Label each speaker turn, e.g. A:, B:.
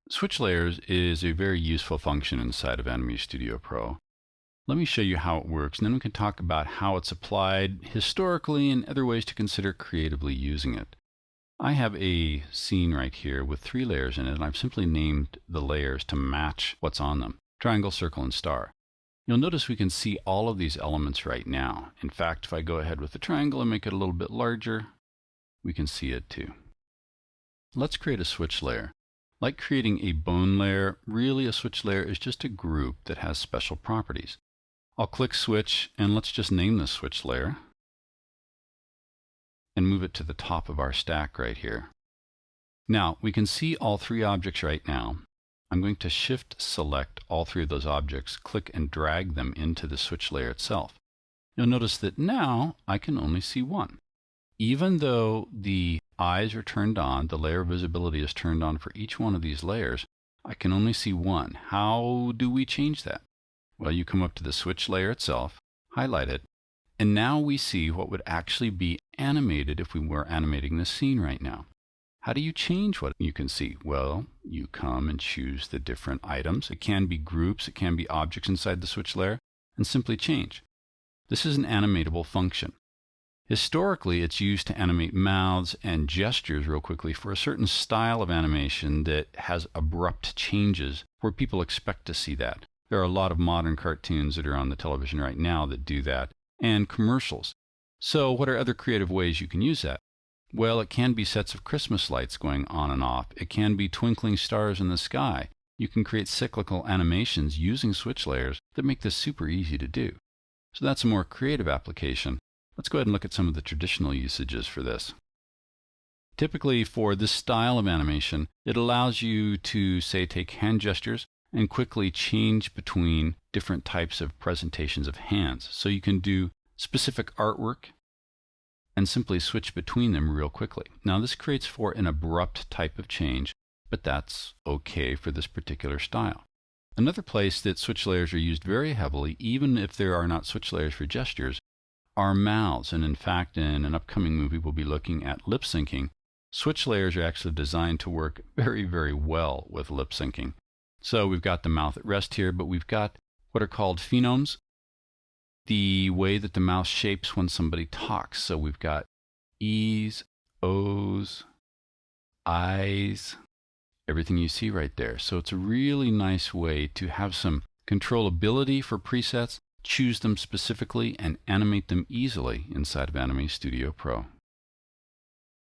A: Switch layers is a very useful function inside of Animation Studio Pro. Let me show you how it works, and then we can talk about how it's applied historically and other ways to consider creatively using it. I have a scene right here with 3 layers in it, and I've simply named the layers to match what's on them: triangle, circle, and star. You'll notice we can see all of these elements right now. In fact, if I go ahead with the triangle and make it a little bit larger, we can see it too. Let's create a switch layer. Like creating a bone layer, really a switch layer is just a group that has special properties. I'll click switch, and let's just name this switch layer and move it to the top of our stack right here. Now we can see all 3 objects right now. I'm going to shift select all 3 of those objects, click and drag them into the switch layer itself. You'll notice that now I can only see one. Even though the eyes are turned on, the layer visibility is turned on for each one of these layers, I can only see one. How do we change that? Well, you come up to the switch layer itself, highlight it, and now we see what would actually be animated if we were animating this scene right now. How do you change what you can see? Well, you come and choose the different items. It can be groups, it can be objects inside the switch layer, and simply change. This is an animatable function. Historically, it's used to animate mouths and gestures real quickly for a certain style of animation that has abrupt changes where people expect to see that. There are a lot of modern cartoons that are on the television right now that do that, and commercials. So what are other creative ways you can use that? Well, it can be sets of Christmas lights going on and off. It can be twinkling stars in the sky. You can create cyclical animations using switch layers that make this super easy to do. So that's a more creative application. Let's go ahead and look at some of the traditional usages for this. Typically for this style of animation, it allows you to, say, take hand gestures and quickly change between different types of presentations of hands. So you can do specific artwork and simply switch between them real quickly. Now this creates for an abrupt type of change, but that's okay for this particular style. Another place that switch layers are used very heavily, even if there are not switch layers for gestures, are mouths. And in fact, in an upcoming movie, we'll be looking at lip syncing. Switch layers are actually designed to work very, very well with lip syncing. So we've got the mouth at rest here, but we've got what are called phonemes, the way that the mouth shapes when somebody talks. So we've got E's, O's, I's, everything you see right there. So it's a really nice way to have some controllability for presets, choose them specifically, and animate them easily inside of Animation Studio Pro.